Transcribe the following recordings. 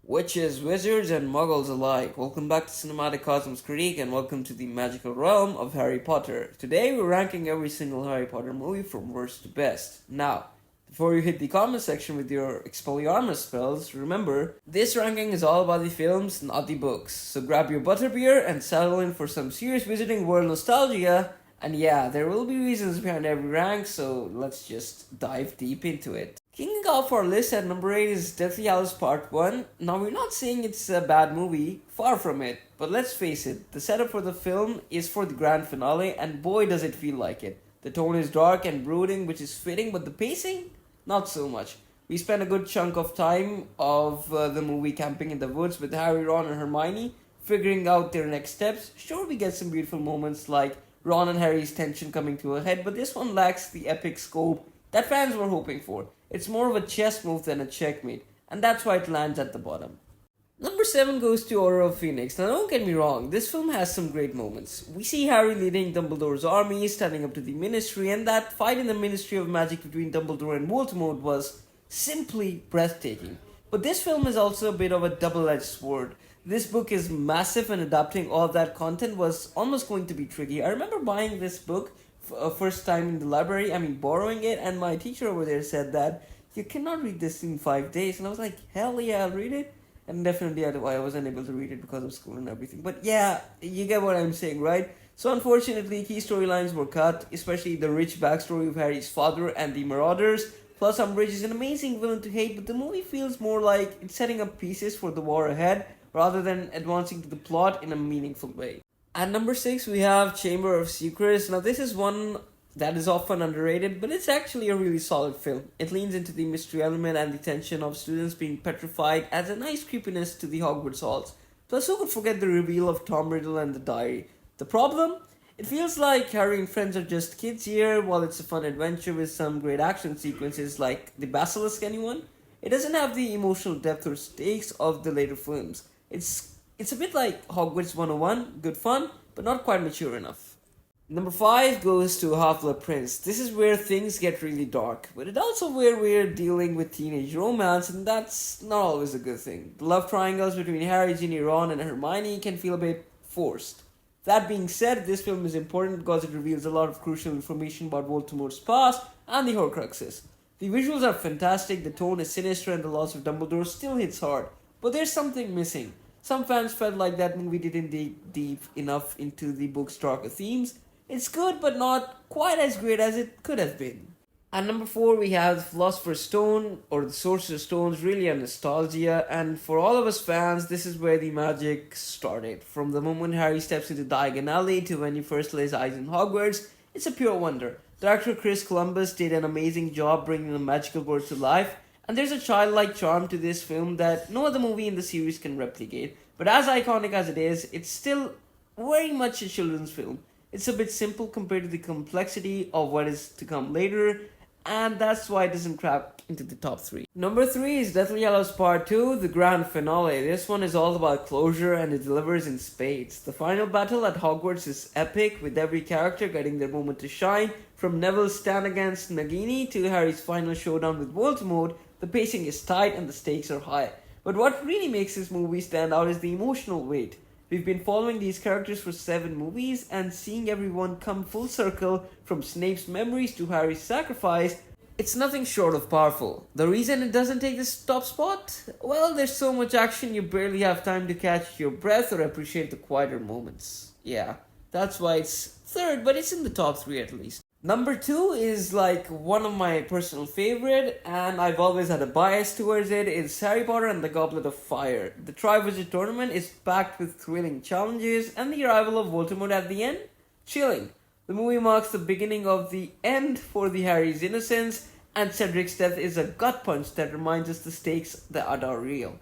Witches, wizards, and muggles alike. Welcome back to Cinematic Cosmos Critique and welcome to the magical realm of Harry Potter. Today we're ranking every single Harry Potter movie from worst to best. Now, before you hit the comment section with your Expelliarmus spells, remember, this ranking is all about the films, not the books. So grab your butterbeer and settle in for some serious Wizarding World nostalgia. And yeah, there will be reasons behind every rank, so let's just dive deep into it. Kicking off our list at number 8 is Deathly Hallows Part 1. Now, we're not saying it's a bad movie, far from it, but let's face it, the setup for the film is for the grand finale, and boy does it feel like it. The tone is dark and brooding, which is fitting, but the pacing? Not so much. We spend a good chunk of time of the movie camping in the woods with Harry, Ron, and Hermione, figuring out their next steps. Sure, we get some beautiful moments like Ron and Harry's tension coming to a head, but this one lacks the epic scope that fans were hoping for. It's more of a chess move than a checkmate, and that's why it lands at the bottom. Number 7 goes to Order of Phoenix. Now, don't get me wrong, this film has some great moments. We see Harry leading Dumbledore's army, standing up to the Ministry, and that fight in the Ministry of Magic between Dumbledore and Voldemort was simply breathtaking. But this film is also a bit of a double-edged sword. This book is massive, and adapting all of that content was almost going to be tricky. I remember buying this book first time in the library, borrowing it, and my teacher over there said that you cannot read this in 5 days, and I was like, hell yeah, I'll read it. And definitely I wasn't able to read it because of school and everything, but yeah, you get what I'm saying, right? So unfortunately, key storylines were cut, especially the rich backstory of Harry's father and the Marauders. Plus, Umbridge is an amazing villain to hate, but the movie feels more like it's setting up pieces for the war ahead rather than advancing to the plot in a meaningful way. At number 6, we have Chamber of Secrets. Now, this is one that is often underrated, but it's actually a really solid film. It leans into the mystery element and the tension of students being petrified, adds a nice creepiness to the Hogwarts halls. Plus, who could forget the reveal of Tom Riddle and the diary? The problem? It feels like Harry and friends are just kids here. While it's a fun adventure with some great action sequences like the Basilisk, anyone? It doesn't have the emotional depth or stakes of the later films. It's a bit like Hogwarts 101, good fun, but not quite mature enough. Number 5 goes to Half-Blood Prince. This is where things get really dark, but it's also where we're dealing with teenage romance, and that's not always a good thing. The love triangles between Harry, Ginny, Ron, and Hermione can feel a bit forced. That being said, this film is important because it reveals a lot of crucial information about Voldemort's past and the Horcruxes. The visuals are fantastic, the tone is sinister, and the loss of Dumbledore still hits hard, but there's something missing. Some fans felt like that movie didn't dig deep enough into the book's darker themes. It's good, but not quite as great as it could have been. At number 4, we have the Philosopher's Stone, or the Sorcerer's Stone, really a nostalgia, and for all of us fans, this is where the magic started. From the moment Harry steps into Diagon Alley to when he first lays eyes in Hogwarts, it's a pure wonder. Director Chris Columbus did an amazing job bringing the magical world to life, and there's a childlike charm to this film that no other movie in the series can replicate. But as iconic as it is, it's still very much a children's film. It's a bit simple compared to the complexity of what is to come later, and that's why it doesn't crack into the top 3. Number 3 is Deathly Hallows Part 2, the grand finale. This one is all about closure and it delivers in spades. The final battle at Hogwarts is epic, with every character getting their moment to shine. From Neville's stand against Nagini to Harry's final showdown with Voldemort, the pacing is tight and the stakes are high. But what really makes this movie stand out is the emotional weight. We've been following these characters for 7 movies, and seeing everyone come full circle from Snape's memories to Harry's sacrifice, it's nothing short of powerful. The reason it doesn't take this top spot? Well, there's so much action you barely have time to catch your breath or appreciate the quieter moments. Yeah, that's why it's 3rd, but it's in the top 3 at least. Number 2 is like one of my personal favorite, and I've always had a bias towards it. It's Harry Potter and the Goblet of Fire. The Triwizard Tournament is packed with thrilling challenges, and the arrival of Voldemort at the end? Chilling. The movie marks the beginning of the end for the Harry's innocence, and Cedric's death is a gut punch that reminds us the stakes that are real.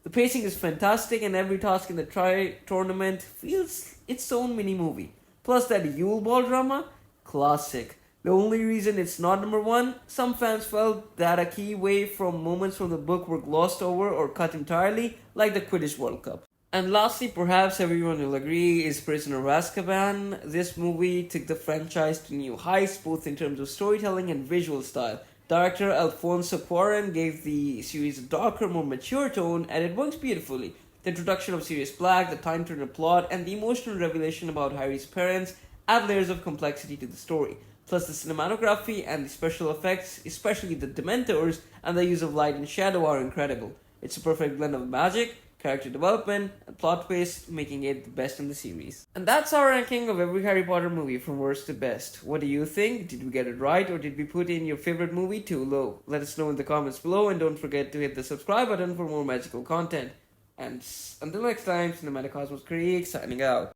The pacing is fantastic, and every task in the tournament feels its own mini-movie. Plus that Yule Ball drama? Classic. The only reason it's not number 1, some fans felt that a key way from moments from the book were glossed over or cut entirely, like the Quidditch World Cup. And lastly, perhaps everyone will agree, is Prisoner of Azkaban. This movie took the franchise to new heights, both in terms of storytelling and visual style. Director Alfonso Cuarón gave the series a darker, more mature tone, and it works beautifully. The introduction of Sirius Black, the time turner plot, and the emotional revelation about Harry's parents add layers of complexity to the story. Plus, the cinematography and the special effects, especially the Dementors and the use of light and shadow, are incredible. It's a perfect blend of magic, character development, and plot twist, making it the best in the series. And that's our ranking of every Harry Potter movie from worst to best. What do you think? Did we get it right, or did we put in your favorite movie too low? Let us know in the comments below, and don't forget to hit the subscribe button for more magical content. And until next time, Cinematic Cosmos Creek signing out.